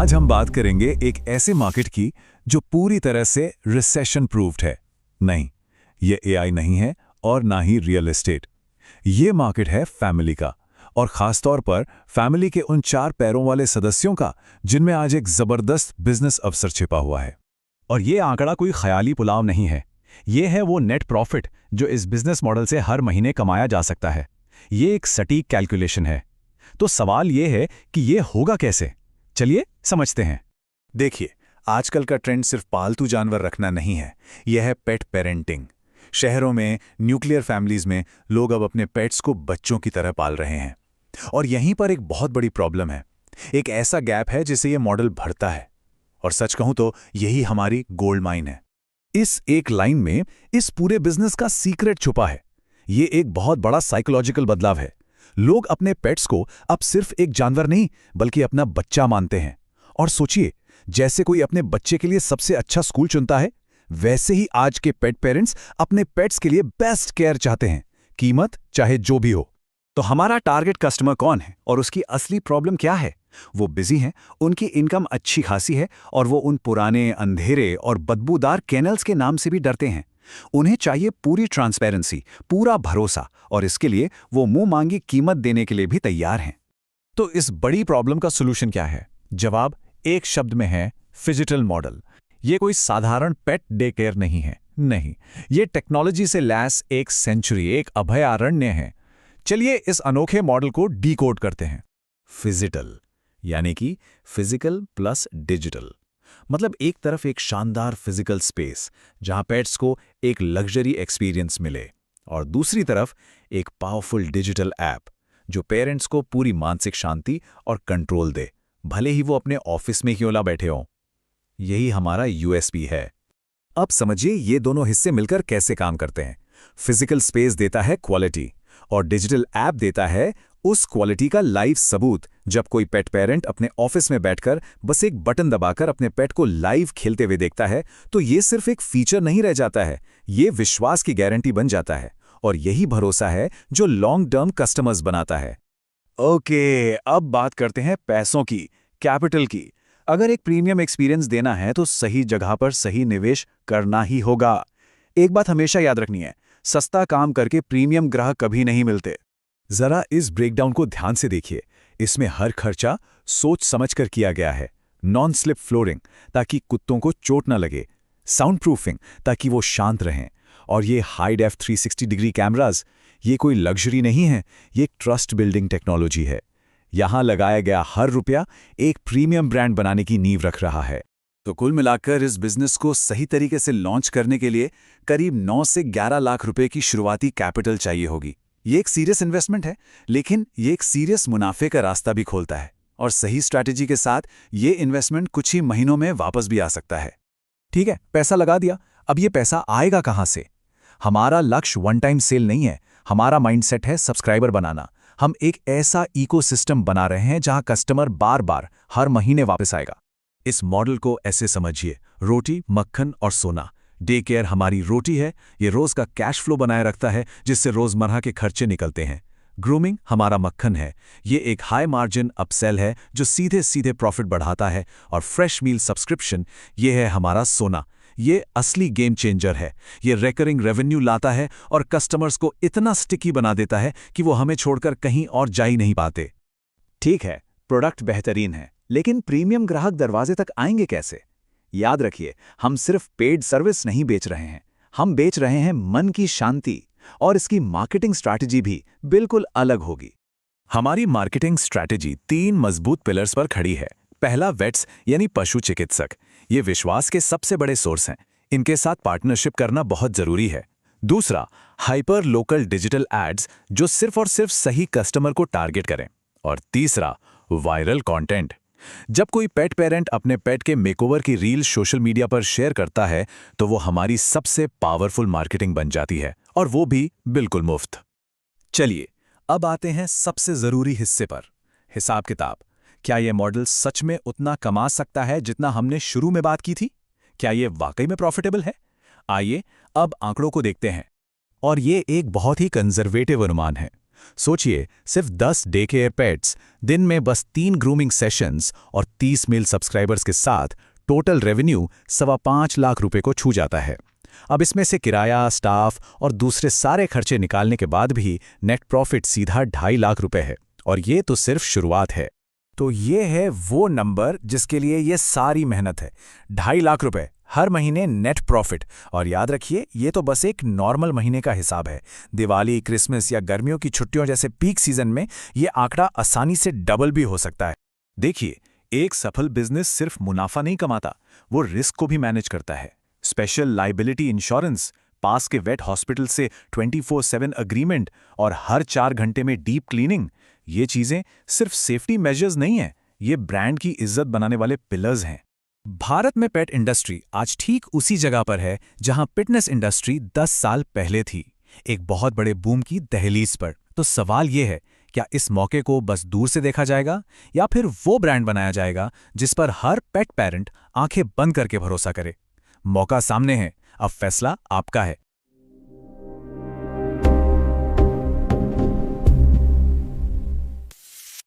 आज हम बात करेंगे एक ऐसे मार्केट की जो पूरी तरह से रिसेशन प्रूफ्ड है। नहीं, ये एआई नहीं है और ना ही रियल एस्टेट। ये मार्केट है फैमिली का, और खासतौर पर फैमिली के उन 4 पैरों वाले सदस्यों का जिनमें आज एक जबरदस्त बिजनेस अवसर छिपा हुआ है। और ये आंकड़ा कोई ख्याली पुलाव नहीं है, ये है वो नेट प्रॉफिट जो इस बिजनेस मॉडल से हर महीने कमाया जा सकता है। ये एक सटीक कैलकुलेशन है। तो सवाल ये है कि ये होगा कैसे? चलिए समझते हैं। देखिए, आजकल का ट्रेंड सिर्फ पालतू जानवर रखना नहीं है, यह है पेट पेरेंटिंग। शहरों में, न्यूक्लियर फैमिलीज में लोग अब अपने पेट्स को बच्चों की तरह पाल रहे हैं। और यहीं पर एक बहुत बड़ी प्रॉब्लम है, एक ऐसा गैप है जिसे यह मॉडल भरता है। और सच कहूं तो यही हमारी गोल्ड माइन है। इस एक लाइन में इस पूरे बिजनेस का सीक्रेट छुपा है। ये एक बहुत बड़ा साइकोलॉजिकल बदलाव है। लोग अपने पेट्स को अब सिर्फ एक जानवर नहीं बल्कि अपना बच्चा मानते हैं। और सोचिए, जैसे कोई अपने बच्चे के लिए सबसे अच्छा स्कूल चुनता है, वैसे ही आज के पेट पेरेंट्स अपने पेट्स के लिए बेस्ट केयर चाहते हैं, कीमत चाहे जो भी हो। तो हमारा टारगेट कस्टमर कौन है और उसकी असली प्रॉब्लम क्या है? वो बिजी हैं, उनकी इनकम अच्छी खासी है और वो उन पुराने, अंधेरे और बदबूदार केनल्स के नाम से भी डरते हैं। उन्हें चाहिए पूरी ट्रांसपेरेंसी, पूरा भरोसा, और इसके लिए वो मुंह मांगी कीमत देने के लिए भी तैयार हैं। तो इस बड़ी प्रॉब्लम का सॉल्यूशन क्या है? जवाब एक शब्द में है, फिजिटल मॉडल। ये कोई साधारण पेट डे केयर नहीं है। नहीं, ये टेक्नोलॉजी से लैस एक सेंचुरी, एक अभयारण्य है। चलिए इस अनोखे मॉडल को डीकोड करते हैं। फिजिटल यानी कि फिजिकल प्लस डिजिटल। मतलब एक तरफ एक शानदार फिजिकल स्पेस जहां पेट्स को एक लग्जरी एक्सपीरियंस मिले, और दूसरी तरफ एक पावरफुल डिजिटल ऐप जो पेरेंट्स को पूरी मानसिक शांति और कंट्रोल दे, भले ही वो अपने ऑफिस में क्यों ना बैठे हों। यही हमारा यूएसपी है। अब समझिए ये दोनों हिस्से मिलकर कैसे काम करते हैं। फिजिकल स्पेस देता है क्वालिटी, और डिजिटल ऐप देता है उस क्वालिटी का लाइव सबूत। जब कोई पेट पेरेंट अपने ऑफिस में बैठकर बस एक बटन दबाकर अपने पेट को लाइव खेलते हुए देखता है, तो ये सिर्फ एक फीचर नहीं रह जाता है, ये विश्वास की गारंटी बन जाता है। और यही भरोसा है जो लॉन्ग टर्म कस्टमर्स बनाता है। ओके, अब बात करते हैं पैसों की, कैपिटल की। अगर एक प्रीमियम एक्सपीरियंस देना है तो सही जगह पर सही निवेश करना ही होगा। एक बात हमेशा याद रखनी है, सस्ता काम करके प्रीमियम ग्राहक कभी नहीं मिलते। जरा इस ब्रेकडाउन को ध्यान से देखिए। इसमें हर खर्चा सोच समझकर किया गया है। नॉन स्लिप फ्लोरिंग ताकि कुत्तों को चोट न लगे, साउंड प्रूफिंग ताकि वो शांत रहें, और ये हाई डेफ 360 डिग्री कैमराज, ये कोई लग्जरी नहीं है, ये एक ट्रस्ट बिल्डिंग टेक्नोलॉजी है। यहां लगाया गया हर रुपया एक प्रीमियम ब्रांड बनाने की नींव रख रहा है। तो कुल मिलाकर इस बिजनेस को सही तरीके से लॉन्च करने के लिए करीब 9 से 11 लाख रुपए की शुरुआती कैपिटल चाहिए होगी। ये एक सीरियस इन्वेस्टमेंट है, लेकिन ये एक सीरियस मुनाफे का रास्ता भी खोलता है। और सही स्ट्रैटेजी के साथ ये इन्वेस्टमेंट कुछ ही महीनों में वापस भी आ सकता है। ठीक है, पैसा लगा दिया, अब ये पैसा आएगा कहां से? हमारा लक्ष्य वन टाइम सेल नहीं है, हमारा माइंडसेट है सब्सक्राइबर बनाना। हम एक ऐसा इकोसिस्टम बना रहे हैं जहां कस्टमर बार बार हर महीने वापस आएगा। इस मॉडल को ऐसे समझिए, रोटी, मक्खन और सोना। डे केयर हमारी रोटी है, ये रोज का कैश फ्लो बनाए रखता है जिससे रोजमर्रा के खर्चे निकलते हैं। ग्रूमिंग हमारा मक्खन है, ये एक हाई मार्जिन अपसेल है जो सीधे सीधे प्रॉफिट बढ़ाता है। और फ्रेश मील सब्सक्रिप्शन, ये है हमारा सोना, ये असली गेम चेंजर है। ये रेकरिंग रेवेन्यू लाता है और कस्टमर्स को इतना स्टिकी बना देता है कि वो हमें छोड़कर कहीं और जा ही नहीं पाते। ठीक है, प्रोडक्ट बेहतरीन है, लेकिन प्रीमियम ग्राहक दरवाजे तक आएंगे कैसे? याद रखिए, हम सिर्फ पेड सर्विस नहीं बेच रहे हैं, हम बेच रहे हैं मन की शांति। और इसकी मार्केटिंग स्ट्रैटेजी भी बिल्कुल अलग होगी। हमारी मार्केटिंग स्ट्रैटेजी 3 मजबूत पिलर्स पर खड़ी है। पहला, वेट्स यानी पशु चिकित्सक। ये विश्वास के सबसे बड़े सोर्स हैं, इनके साथ पार्टनरशिप करना बहुत जरूरी है। दूसरा, हाइपर लोकल डिजिटल एड्स जो सिर्फ और सिर्फ सही कस्टमर को टारगेट करें। और तीसरा, वायरल कंटेंट। जब कोई पेट पेरेंट अपने पेट के मेकओवर की रील सोशल मीडिया पर शेयर करता है, तो वो हमारी सबसे पावरफुल मार्केटिंग बन जाती है, और वो भी बिल्कुल मुफ्त। चलिए, अब आते हैं सबसे जरूरी हिस्से पर, हिसाब किताब। क्या यह मॉडल सच में उतना कमा सकता है जितना हमने शुरू में बात की थी? क्या यह वाकई में प्रॉफिटेबल है? आइए अब आंकड़ों को देखते हैं। और ये एक बहुत ही कंजर्वेटिव अनुमान है। सोचिए, सिर्फ 10 डे केयर पेट्स, दिन में बस 3 ग्रूमिंग सेशंस और 30 मेल सब्सक्राइबर्स के साथ टोटल रेवेन्यू 5.25 लाख रुपए को छू जाता है। अब इसमें से किराया, स्टाफ और दूसरे सारे खर्चे निकालने के बाद भी नेट प्रॉफिट सीधा 2.5 लाख रुपए है। और ये तो सिर्फ शुरुआत है। तो ये है वो नंबर जिसके लिए ये सारी मेहनत है, 2.5 लाख रुपए हर महीने नेट प्रॉफिट। और याद रखिए, ये तो बस एक नॉर्मल महीने का हिसाब है। दिवाली, क्रिसमस या गर्मियों की छुट्टियों जैसे पीक सीजन में ये आंकड़ा आसानी से डबल भी हो सकता है। देखिए, एक सफल बिजनेस सिर्फ मुनाफा नहीं कमाता, वो रिस्क को भी मैनेज करता है। स्पेशल लाइबिलिटी इंश्योरेंस, पास के वेट हॉस्पिटल से 24/7 अग्रीमेंट और हर 4 घंटे में डीप क्लीनिंग, ये चीजें सिर्फ सेफ्टी मेजर्स नहीं हैं, ये ब्रांड की इज्जत बनाने वाले पिलर्स हैं। भारत में पेट इंडस्ट्री आज ठीक उसी जगह पर है जहां फिटनेस इंडस्ट्री 10 साल पहले थी, एक बहुत बड़े बूम की दहलीज पर। तो सवाल ये है, क्या इस मौके को बस दूर से देखा जाएगा या फिर वो ब्रांड बनाया जाएगा जिस पर हर पेट पेरेंट आंखें बंद करके भरोसा करे? मौका सामने है, अब फैसला आपका है।